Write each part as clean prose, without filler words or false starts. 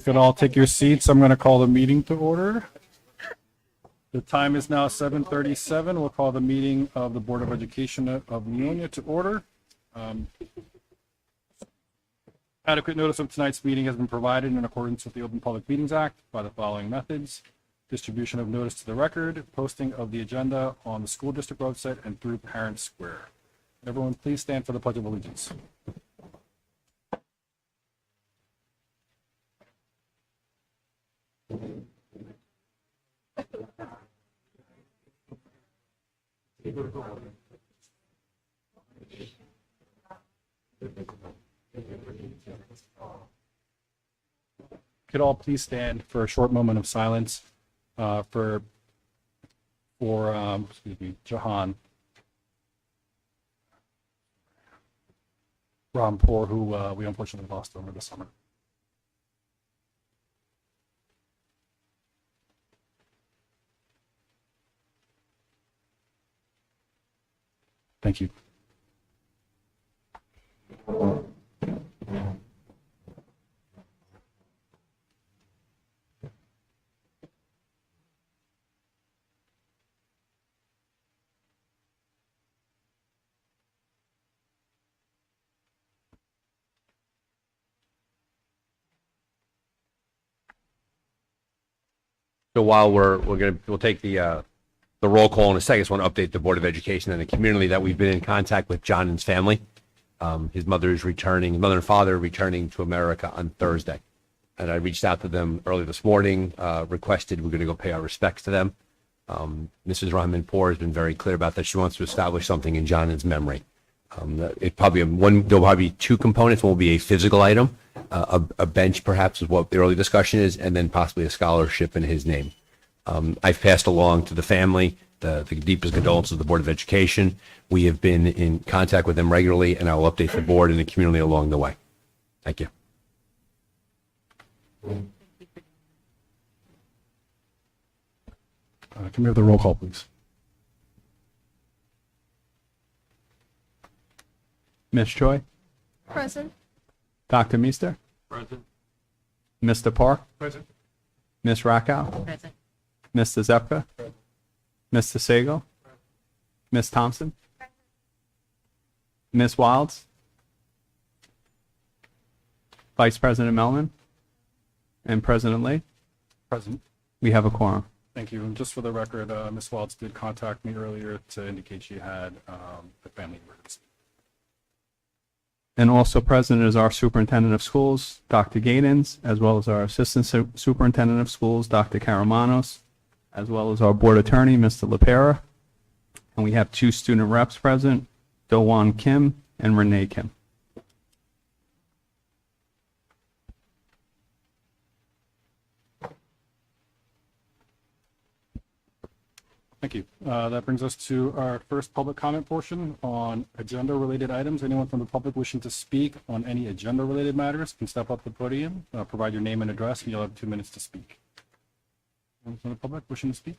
If you'd all take your seats, I'm going to call the meeting to order. The time is now 7:37. We'll call the meeting of the Board of Education of Leonia to order. Adequate notice of tonight's meeting has been provided in accordance with the Open Public Meetings Act by the following methods: distribution of notice to the record, posting of the agenda on the school district website, and through Parent Square. Everyone, please stand for the Pledge of Allegiance. Could all please stand for a short moment of silence for Jahan Rampour, who we unfortunately lost over the summer. Thank you. So while we'll take the roll call in a second, I just want to update the Board of Education and the community that we've been in contact with John and his family. His mother and father are returning to America on Thursday. And I reached out to them early this morning, requested we're going to go pay our respects to them. Mrs. Rahmanpour has been very clear about that. She wants to establish something in John's memory. There'll probably be two components. One will be a physical item, a bench perhaps is what the early discussion is, and then possibly a scholarship in his name. I've passed along to the family the deepest condolences of the Board of Education. We have been in contact with them regularly, and I will update the board and the community along the way. Thank you. Can we have the roll call, please? Ms. Choi? Present. Dr. Meester? Present. Mr. Park? Present. Ms. Rackow? Present. Mr. Zepka? Mr. Sagal? Ms. Thompson? Ms. Wilds? Vice President Melman? And President Lee? Present. We have a quorum. Thank you. And just for the record, Ms. Waltz did contact me earlier to indicate she had a family emergency. And also present is our Superintendent of Schools, Dr. Gadens, as well as our Assistant Superintendent of Schools, Dr. Karamanos, as well as our Board Attorney, Mr. LaPera. And we have two student reps present, Do-Won Kim and Renee Kim. Thank you. That brings us to our first public comment portion on agenda-related items. Anyone from the public wishing to speak on any agenda-related matters can step up to the podium, provide your name and address, and you'll have 2 minutes to speak. Anyone from the public wishing to speak?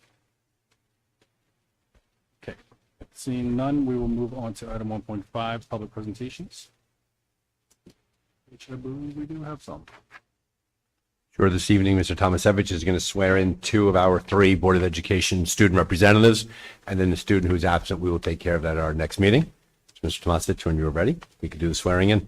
Okay. Seeing none, we will move on to item 1.5, public presentations, which I believe we do have some. Sure. This evening, Mr. Tomasevich is going to swear in 2 of our 3 Board of Education student representatives, and then the student who's absent, we will take care of that at our next meeting. So, Mr. Tomasevich, when you're ready, we can do the swearing in.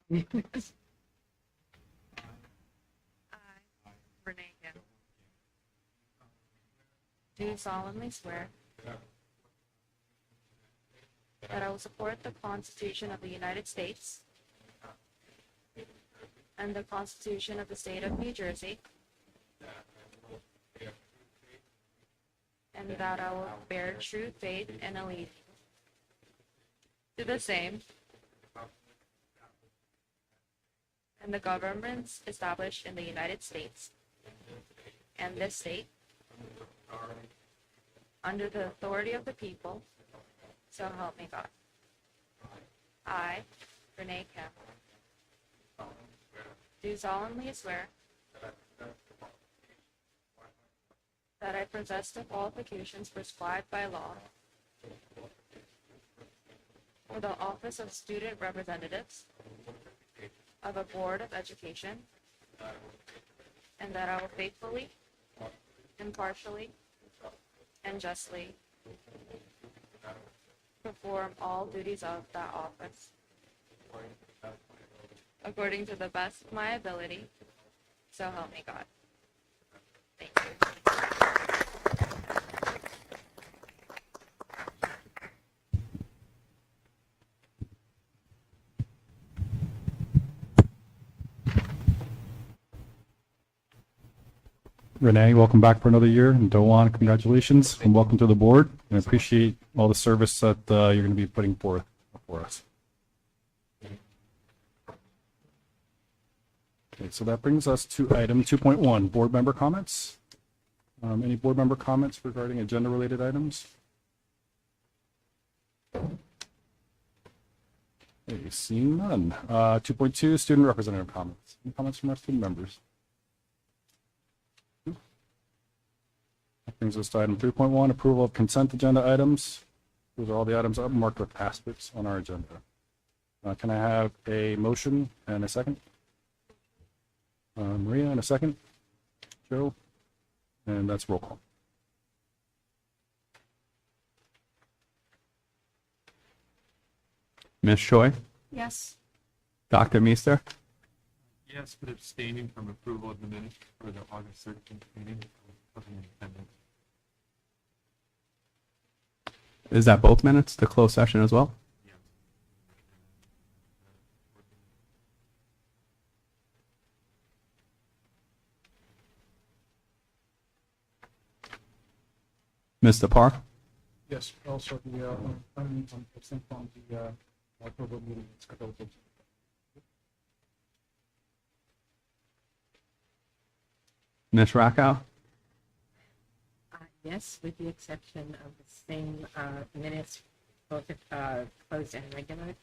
I, Renee Kim, do solemnly swear that I will support the Constitution of the United States and the Constitution of the State of New Jersey, and that I will bear true faith and allegiance to the same and the governments established in the United States and this state under the authority of the people, so help me God. I, Renee Kemp, do solemnly swear that I possess the qualifications prescribed by law for the office of student representatives of a Board of Education, and that I will faithfully, impartially, and justly perform all duties of that office according to the best of my ability, so help me God. Thank you. Renee, welcome back for another year. And Doan, congratulations and welcome to the board. And I appreciate all the service that you're going to be putting forth for us. Okay, so that brings us to item 2.1, board member comments. Any board member comments regarding agenda-related items? Okay, seeing none. 2.2, student representative comments. Any comments from our student members? That brings us to item 3.1, approval of consent agenda items. Those are all the items marked with asterisks on our agenda. Can I have a motion and a second? Maria, in a second. Joe? And that's roll call. Ms. Choi, Yes. Dr. Meester, Yes, but abstaining from approval of the minutes for the August 13th meeting. Wasn't in attendance. is that both minutes, the closed session as well? Mr. Park? Yes, also the consent on the October meeting. Ms. Rackow? Yes, with the exception of the same minutes, both closed and regular,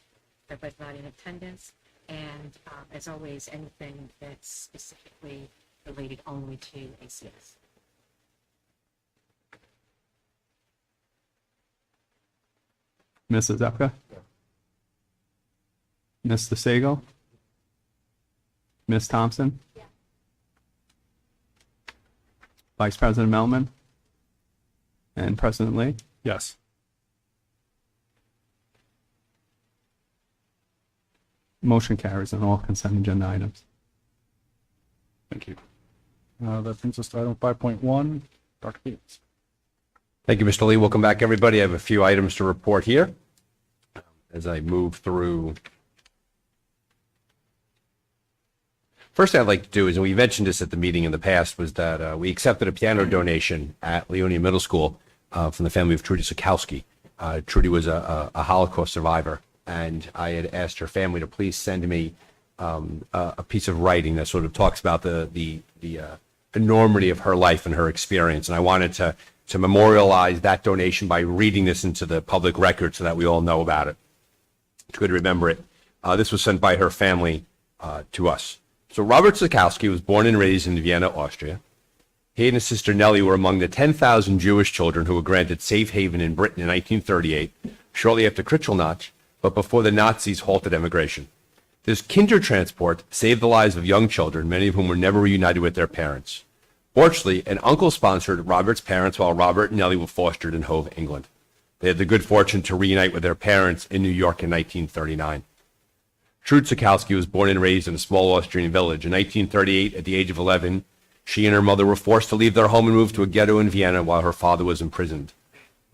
that was not in attendance. And as always, anything that's specifically related only to ACS. Mrs. Zepka? Mr. Sagal? Ms. Thompson? Vice President Melman? And President Lee? Yes. Motion carries on all consent agenda items. Thank you. That brings us to item 5.1, Dr. Gates. Thank you, Mr. Lee. Welcome back, everybody. I have a few items to report here as I move through. First thing I'd like to do is, and we mentioned this at the meeting in the past, was that we accepted a piano donation at Leonia Middle School from the family of Trudy Sikowski. Trudy was a Holocaust survivor, and I had asked her family to please send me a piece of writing that sort of talks about the enormity of her life and her experience. And I wanted to memorialize that donation by reading this into the public record so that we all know about it. It's good to remember it. This was sent by her family to us. So Robert Sikowski was born and raised in Vienna, Austria. He and his sister Nellie were among the 10,000 Jewish children who were granted safe haven in Britain in 1938, shortly after Kristallnacht, but before the Nazis halted emigration. This Kindertransport saved the lives of young children, many of whom were never reunited with their parents. Fortunately, an uncle sponsored Robert's parents while Robert and Nellie were fostered in Hove, England. They had the good fortune to reunite with their parents in New York in 1939. Trude Sikowski was born and raised in a small Austrian village. In 1938, at the age of 11, she and her mother were forced to leave their home and move to a ghetto in Vienna while her father was imprisoned.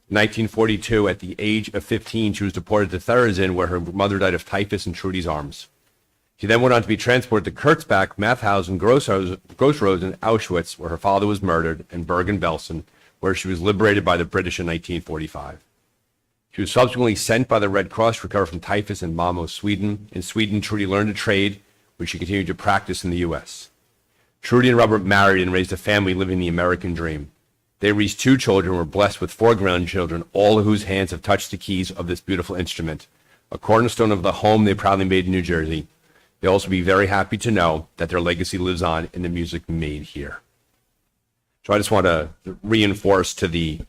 1942, at the age of 15, she was deported to Therazin, where her mother died of typhus in Trudy's arms. She then went on to be transported to Kurzbach, Mauthausen, Grossrosen, Auschwitz, where her father was murdered, and Bergen-Belsen, where she was liberated by the British in 1945. She was subsequently sent by the Red Cross to recover from typhus in Malmo, Sweden. In Sweden, Trudy learned a trade, which she continued to practice in the U.S. Trudy and Robert married and raised a family living the American dream. They raised 2 children and were blessed with 4 grandchildren, all of whose hands have touched the keys of this beautiful instrument, a cornerstone of the home they proudly made in New Jersey. They'll also be very happy to know that their legacy lives on in the music made here. So I just want to reinforce to the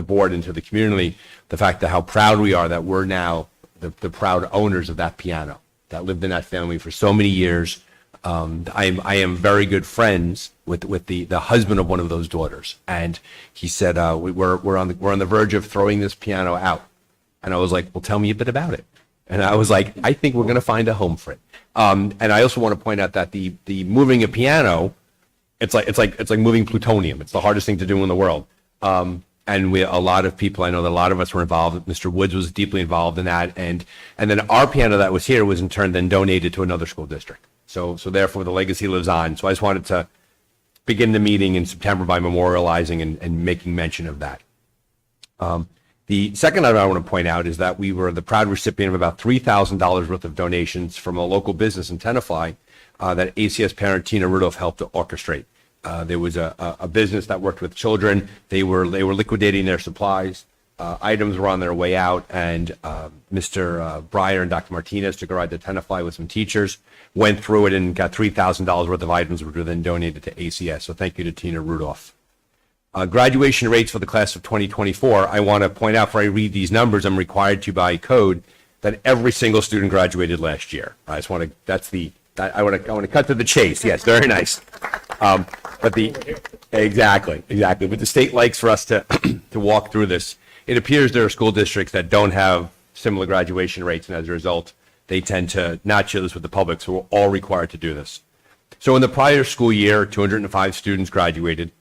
board and to the community the fact that how proud we are that we're now the proud owners of that piano that lived in that family for so many years. I am very good friends with the husband of one of those daughters, and he said we're on the verge of throwing this piano out, and I was like, well, tell me a bit about it, and I was like, I think we're going to find a home for it. And I also want to point out that the moving a piano, it's like moving plutonium. It's the hardest thing to do in the world. And a lot of people, I know that a lot of us were involved. Mr. Woods was deeply involved in that, and then our piano that was here was in turn then donated to another school district. So therefore the legacy lives on. So I just wanted to begin the meeting in September by memorializing and making mention of that. The second item I want to point out is that we were the proud recipient of about $3,000 worth of donations from a local business in Tenafly that ACS parent Tina Rudolph helped to orchestrate. There was a business that worked with children. They were liquidating their supplies. Items were on their way out, and Mr. Breyer and Dr. Martinez took a ride to Tenafly with some teachers, went through it, and got $3,000 worth of items, which were then donated to ACS. So thank you to Tina Rudolph. Graduation rates for the class of 2024. I want to point out before I read these numbers, I'm required to by code that every single student graduated last year. I just want to. I want to cut to the chase. Yes, very nice. Exactly. But the state likes for us to to walk through this. It appears there are school districts that don't have similar graduation rates, and as a result, they tend to not share this with the public. So we're all required to do this. So in the prior school year, 205 students graduated.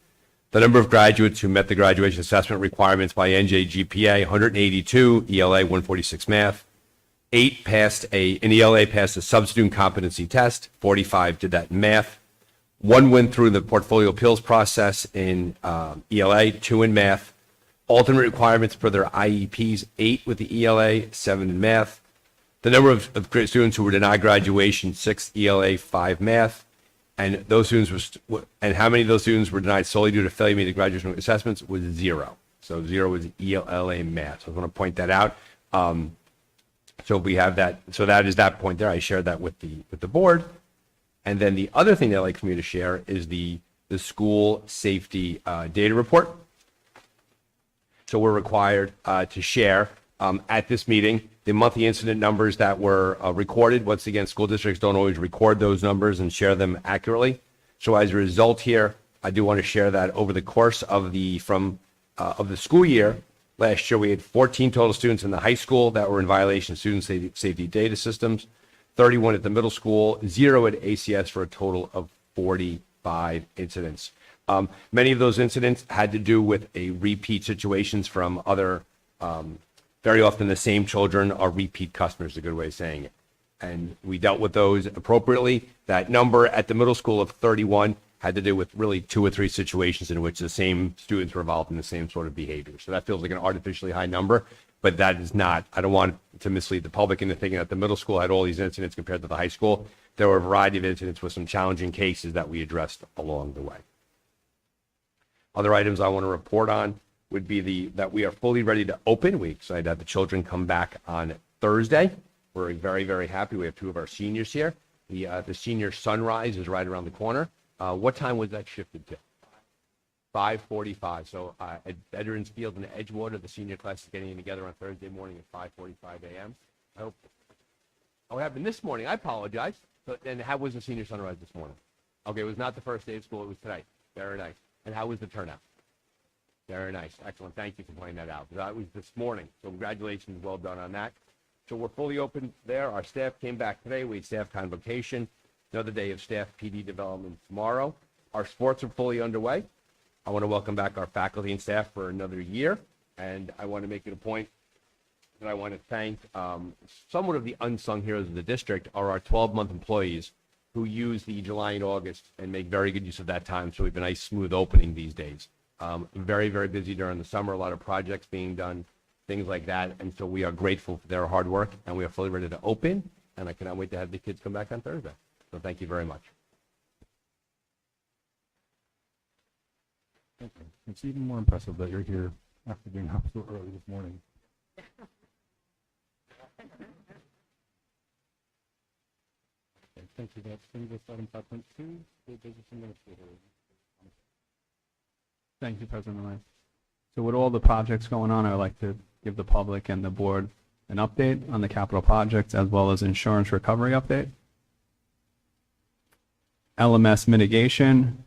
The number of graduates who met the graduation assessment requirements by NJGPA, 182, ELA 146 math. 8 passed an ELA passed a substudent competency test. 45 did that in math. 1 went through the portfolio appeals process in ELA, 2 in math. Alternate requirements per their IEPs, 8 with the ELA, 7 in math. The number of students who were denied graduation, 6 ELA, 5 math. And those students and how many of those students were denied solely due to failure to meet the graduation assessments was 0. So 0 was ELA math. So I want to point that out. So we have that. So that is that point there. I shared that with the board. And then the other thing that I'd like for me to share is the school safety data report. So we're required to share at this meeting the monthly incident numbers that were recorded. Once again, school districts don't always record those numbers and share them accurately. So as a result here, I do want to share that over the course of the school year. Last year, we had 14 total students in the high school that were in violation of student safety data systems, 31 at the middle school, 0 at ACS, for a total of 45 incidents. Many of those incidents had to do with repeat situations from other, very often the same children are repeat customers, a good way of saying it. And we dealt with those appropriately. That number at the middle school of 31 had to do with really 2 or 3 situations in which the same students were involved in the same sort of behavior. So that feels like an artificially high number, but that is not. I don't want to mislead the public into thinking that the middle school had all these incidents compared to the high school. There were a variety of incidents with some challenging cases that we addressed along the way. Other items I want to report on would be that we are fully ready to open. We excited to have the children come back on Thursday. We're very, very happy. We have 2 of our seniors here. The senior sunrise is right around the corner. What time was that shifted to? 5:45. So at Veterans Field in Edgewater, the senior class is getting together on Thursday morning at 5:45 a.m. I hope. Oh, it happened this morning. I apologize. So, and how was the senior sunrise this morning? Okay, it was not the first day of school. It was today. Very nice. And how was the turnout? Very nice. Excellent. Thank you for pointing that out. That was this morning. So congratulations. Well done on that. So we're fully open there. Our staff came back today. We had staff convocation. Another day of staff PD development tomorrow. Our sports are fully underway. I want to welcome back our faculty and staff for another year. And I want to make it a point that I want to thank somewhat of the unsung heroes of the district are our 12-month employees who use the July and August and make very good use of that time. So we have a nice, smooth opening these days. Very, very busy during the summer, a lot of projects being done, things like that. And so we are grateful for their hard work, and we are fully ready to open. And I cannot wait to have the kids come back on Thursday. So thank you very much. Thank you. It's even more impressive that you're here after being up so early this morning. Okay, thank you. That brings us to item 5.2, school business administrator. Thank you, President Lane. So with all the projects going on, I'd like to give the public and the board an update on the capital projects as well as insurance recovery update. LMS mitigation,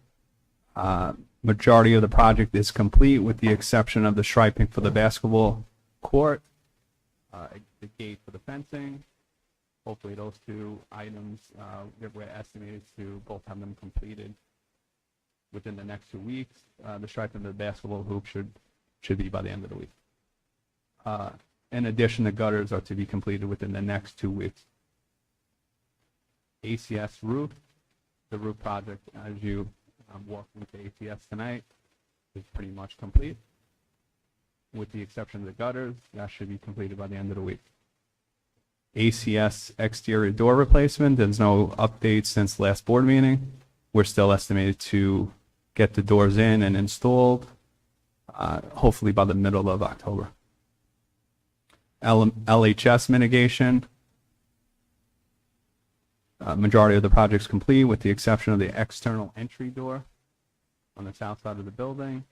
majority of the project is complete with the exception of the striping for the basketball court, the gate for the fencing. Hopefully those two items that we're estimated to both have them completed within the next 2 weeks. The striping of the basketball hoop should be by the end of the week. In addition, the gutters are to be completed within the next 2 weeks. ACS roof, the roof project, as you walk into ACS tonight, is pretty much complete. With the exception of the gutters, that should be completed by the end of the week. ACS exterior door replacement, there's no updates since last board meeting. We're still estimated to get the doors in and installed, hopefully by the middle of October. LHS mitigation, majority of the project's complete with the exception of the external entry door on the south side of the building.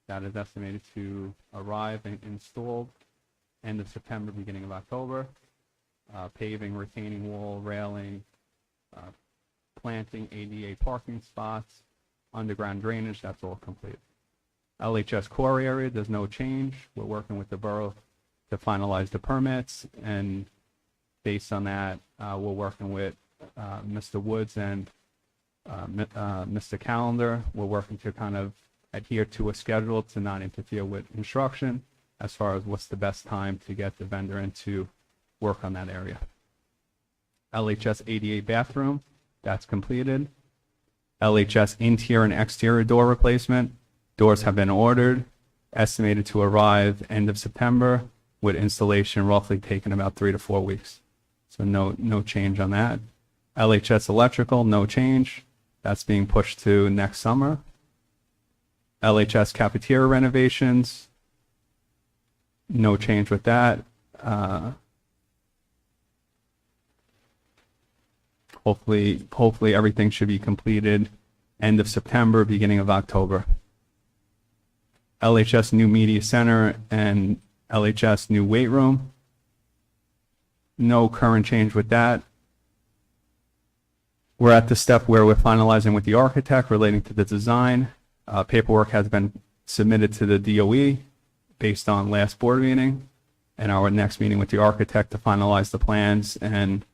That is estimated to arrive and installed end of September, beginning of October. Paving, retaining wall, railing, planting, ADA parking spots, underground drainage, that's all complete. LHS core area, there's no change. We're working with the borough to finalize the permits, and based on that, we're working with Mr. Woods and Mr. Calendar. We're working to kind of adhere to a schedule to not interfere with construction as far as what's the best time to get the vendor in to work on that area. LHS ADA bathroom, that's completed. LHS interior and exterior door replacement, doors have been ordered, estimated to arrive end of September, with installation roughly taking about 3 to 4 weeks. So no change on that. LHS electrical, no change. That's being pushed to next summer. LHS cafeteria renovations, no change with that. Hopefully everything should be completed end of September, beginning of October. LHS new media center and LHS new weight room, no current change with that. We're at the step where we're finalizing with the architect relating to the design. Paperwork has been submitted to the DOE based on last board meeting, and our next meeting with the architect to finalize the plans and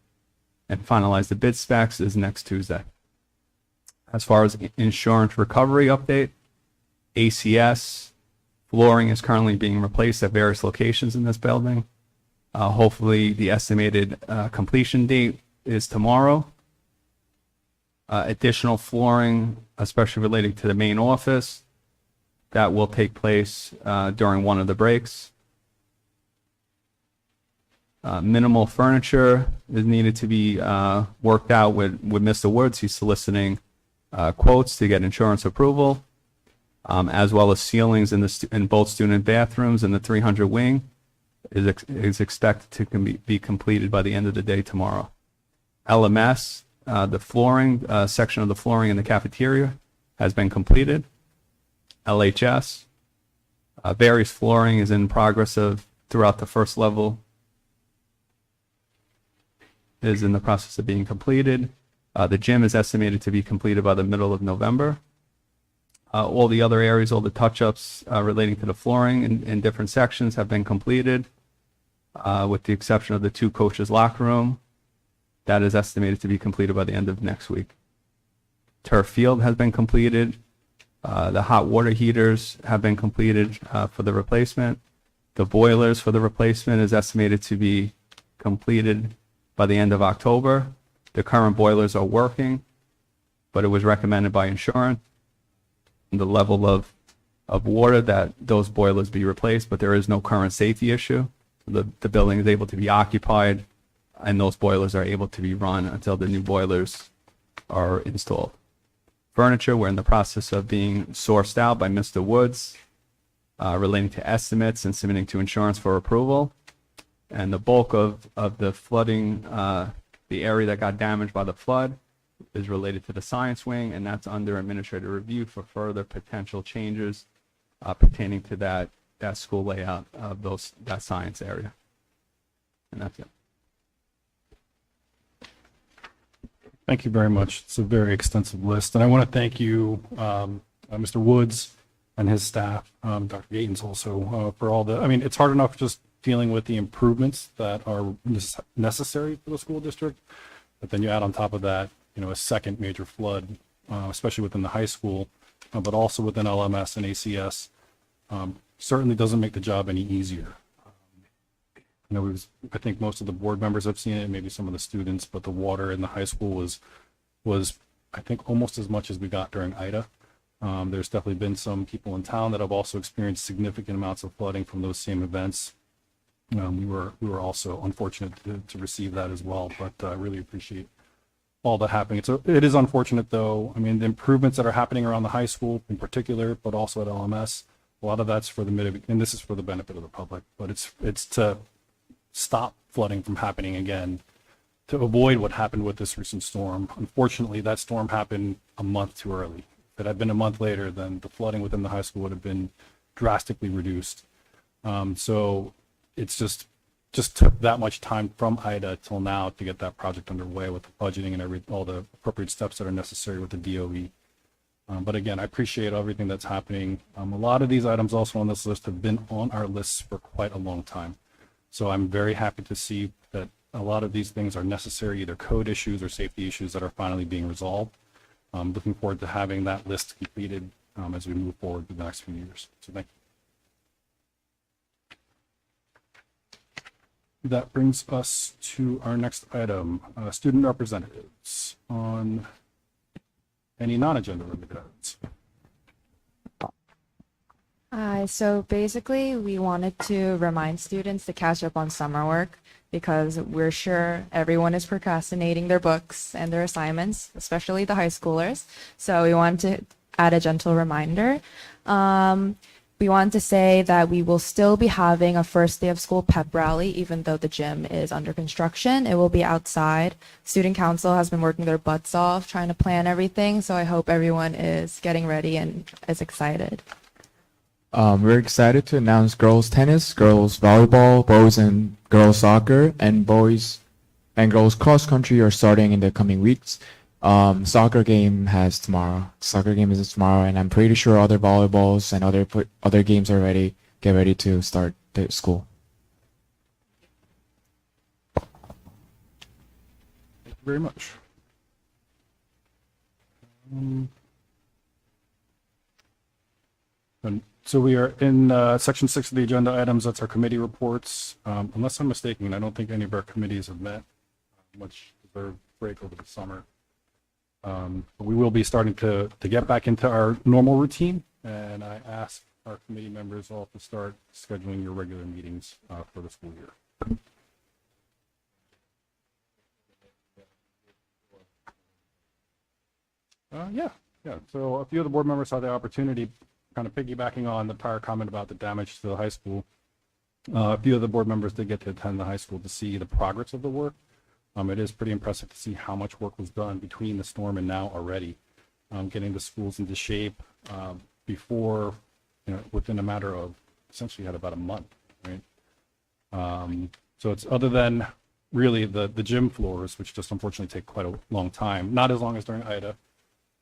finalize the bid specs is next Tuesday. As far as insurance recovery update, ACS flooring is currently being replaced at various locations in this building. Hopefully the estimated completion date is tomorrow. Additional flooring, especially relating to the main office, that will take place during one of the breaks. Minimal furniture is needed to be worked out with Mr. Woods. He's soliciting quotes to get insurance approval, as well as ceilings in both student bathrooms and the 300 wing is expected to be completed by the end of the day tomorrow. LMS, the flooring, section of the flooring in the cafeteria has been completed. LHS, various flooring is in progress of throughout the first level is in the process of being completed. The gym is estimated to be completed by the middle of November. All the other areas, all the touch-ups relating to the flooring in different sections have been completed, with the exception of the 2 coaches' locker room. That is estimated to be completed by the end of next week. Turf field has been completed. The hot water heaters have been completed for the replacement. The boilers for the replacement is estimated to be completed by the end of October. The current boilers are working, but it was recommended by insurance the level of water that those boilers be replaced, but there is no current safety issue. The building is able to be occupied, and those boilers are able to be run until the new boilers are installed. Furniture, we're in the process of being sourced out by Mr. Woods relating to estimates and submitting to insurance for approval. And the bulk of the flooding, the area that got damaged by the flood, is related to the science wing, and that's under administrative review for further potential changes pertaining to that school layout of that science area. And that's it. Thank you very much. It's a very extensive list, and I want to thank you, Mr. Woods and his staff, Dr. Gatens also, for all the, I mean, it's hard enough just dealing with the improvements that are necessary for the school district, but then you add on top of that, a second major flood, especially within the high school, but also within LMS and ACS, certainly doesn't make the job any easier. I think most of the board members have seen it, maybe some of the students, but the water in the high school was I think almost as much as we got during Ida. There's definitely been some people in town that have also experienced significant amounts of flooding from those same events. We were also unfortunate to receive that as well, but I really appreciate all that happening. It is unfortunate though. I mean, the improvements that are happening around the high school in particular, but also at LMS, a lot of that's for and this is for the benefit of the public, but it's to stop flooding from happening again, to avoid what happened with this recent storm. Unfortunately, that storm happened a month too early. If it had been a month later, then the flooding within the high school would have been drastically reduced. So it's just took that much time from Ida till now to get that project underway with the budgeting and all the appropriate steps that are necessary with the DOE. But again, I appreciate everything that's happening. A lot of these items also on this list have been on our lists for quite a long time. So I'm very happy to see that a lot of these things are necessary, either code issues or safety issues that are finally being resolved. I'm looking forward to having that list completed as we move forward in the next few years. So thank you. That brings us to our next item, student representatives on any non-agenda related items. So basically, we wanted to remind students to catch up on summer work because we're sure everyone is procrastinating their books and their assignments, especially the high schoolers. So we wanted to add a gentle reminder. We want to say that we will still be having a first day of school pep rally, even though the gym is under construction. It will be outside. Student council has been working their butts off trying to plan everything. So I hope everyone is getting ready and is excited. We're excited to announce girls tennis, girls volleyball, boys and girls soccer, and boys and girls cross country are starting in the coming weeks. Soccer game is tomorrow, and I'm pretty sure other volleyballs and other games are ready. Get ready to start the school. Thank you very much. And so we are in section 6 of the agenda items. That's our committee reports. Unless I'm mistaken, I don't think any of our committees have met, much deserved break over the summer. But we will be starting to get back into our normal routine, and I ask our committee members all to start scheduling your regular meetings for the school year. Yeah. So a few of the board members had the opportunity, kind of piggybacking on the prior comment about the damage to the high school. A few of the board members did get to attend the high school to see the progress of the work. It is pretty impressive to see how much work was done between the storm and now already, getting the schools into shape before, within a matter of essentially about a month, right? So it's other than really the gym floors, which just unfortunately take quite a long time, not as long as during Ida.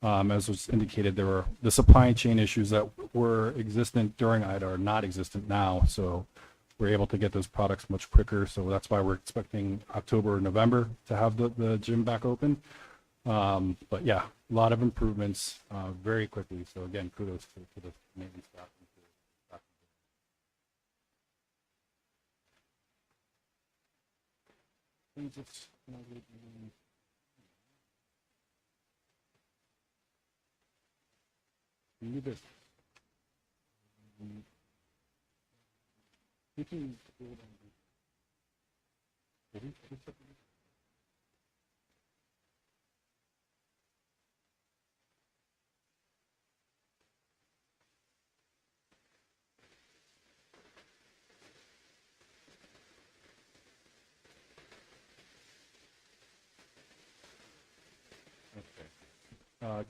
As was indicated, there were the supply chain issues that were existent during Ida are not existent now. So we're able to get those products much quicker. So that's why we're expecting October or November to have the gym back open. But yeah, a lot of improvements very quickly. So again, kudos to the maintenance staff. brings us new business. You can go down.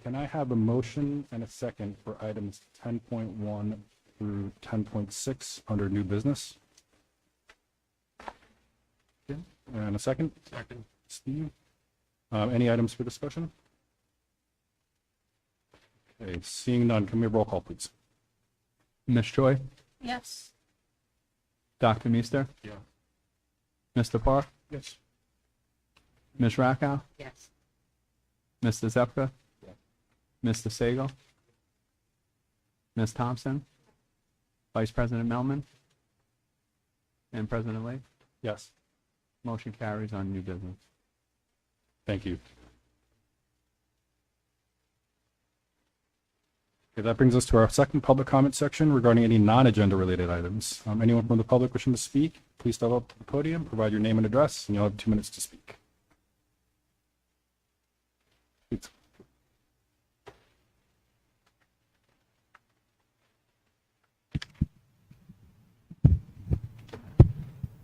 Can I have a motion and a second for items 10.1 through 10.6 under new business? Okay, and a second? Second. Steve? Any items for discussion? Okay, seeing none, can we have roll call, please? Ms. Choi, Yes. Dr. Meester, Yeah. Mr. Park, Yes. Ms. Rackow, Yes. Mr. Zepka, Mr. Sagal, Ms. Thompson, Vice President Melman, and President Lee. Yes. Motion carries on new business. Thank you. Okay, that brings us to our second public comment section regarding any non-agenda related items. Anyone from the public wishing to speak, please step up to the podium, provide your name and address, and you'll have 2 minutes to speak. Please.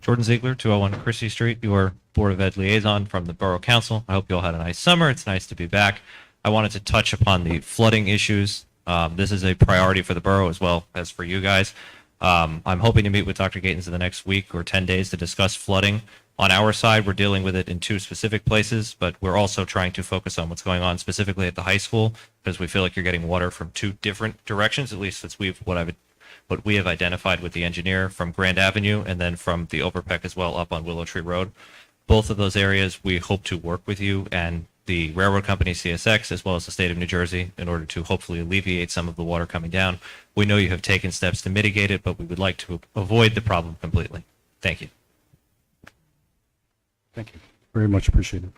Jordan Ziegler, 201 Christie Street, your Board of Ed liaison from the Borough Council. I hope you all had a nice summer. It's nice to be back. I wanted to touch upon the flooding issues. This is a priority for the borough as well as for you guys. I'm hoping to meet with Dr. Gatens in the next week or 10 days to discuss flooding. On our side, we're dealing with it in 2 specific places, but we're also trying to focus on what's going on specifically at the high school because we feel like you're getting water from 2 different directions. At least that's what we have identified with the engineer from Grand Avenue and then from the Overpeck as well up on Willow Tree Road. Both of those areas, we hope to work with you and the railroad company CSX as well as the state of New Jersey in order to hopefully alleviate some of the water coming down. We know you have taken steps to mitigate it, but we would like to avoid the problem completely. Thank you. Thank you. Very much appreciated.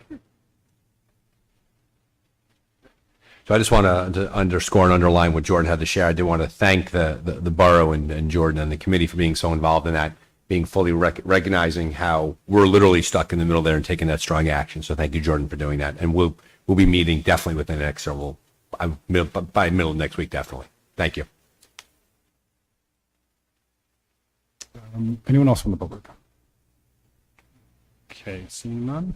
So I just want to underscore and underline what Jordan had to share. I do want to thank the borough and Jordan and the committee for being so involved in that, being fully recognizing how we're literally stuck in the middle there and taking that strong action. So thank you, Jordan, for doing that. And we'll be meeting definitely within the next several, by middle of next week, definitely. Thank you. Anyone else from the public? Okay, seeing none.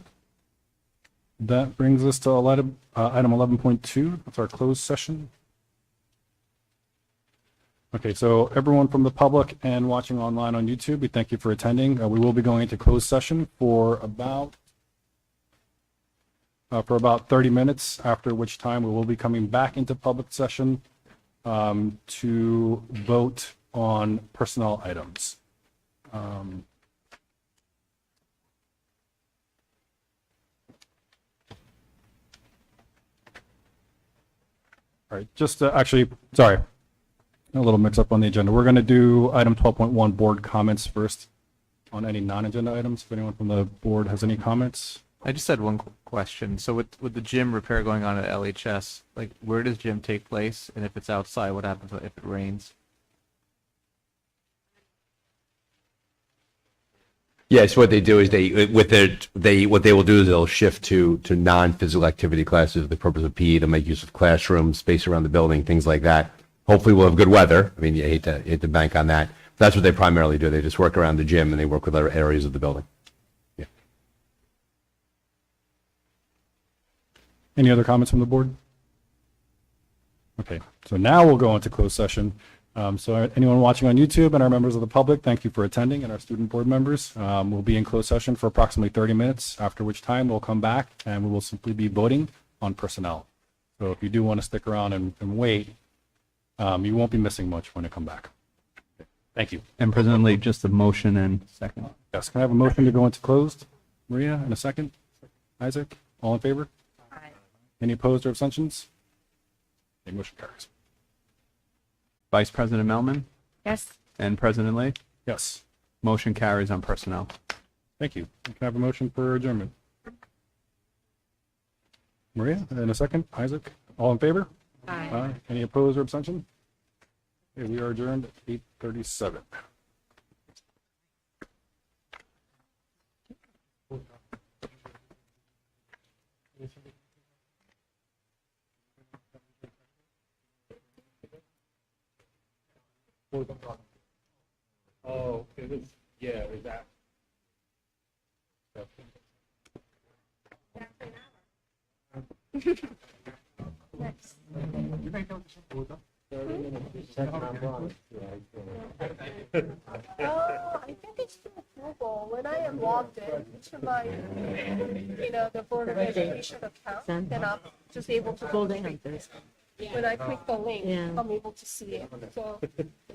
That brings us to item 11.2. That's our closed session. Okay, so everyone from the public and watching online on YouTube, we thank you for attending. We will be going into closed session for about 30 minutes, after which time we will be coming back into public session to vote on personnel items. All right, just actually, sorry, a little mix up on the agenda. We're going to do item 12.1 board comments first on any non-agenda items. If anyone from the board has any comments. I just had one question. So with the gym repair going on at LHS, like where does gym take place? And if it's outside, what happens if it rains? Yes, what they do is what they will do is they'll shift to non-physical activity classes for the purpose of PE to make use of classrooms, space around the building, things like that. Hopefully we'll have good weather. I mean, you hate to bank on that. That's what they primarily do. They just work around the gym and they work with other areas of the building. Yeah. Any other comments from the board? Okay, so now we'll go into closed session. So anyone watching on YouTube and our members of the public, thank you for attending, and our student board members. We'll be in closed session for approximately 30 minutes, after which time we'll come back and we will simply be voting on personnel. So if you do want to stick around and wait, you won't be missing much when I come back. Okay, thank you. And President Lee, just a motion and second. Yes, can I have a motion to go into closed? Maria, in a second? Isaac, all in favor? Aye. Any opposed or abstentions? Okay, motion carries. Vice President Melman Yes. and President Lee. Yes. Motion carries on personnel. Thank you. Can I have a motion for adjournment? Maria, and a second. Isaac, all in favor? Aye. Any opposed or abstention? Okay, we are adjourned at 8:37. Oh, it was, yeah, it was that. Oh, I think it's through Google. When I am logged in to my, the Board of Education account, then I'm just able to. When I click the link, I'm able to see it. So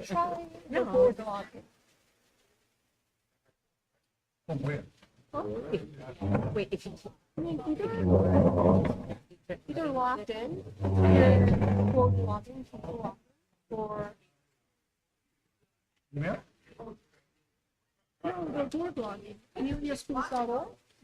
try the board login. Wait, if you, I mean, either logged in, and board login, or. No, the board login. Leonia schools.org.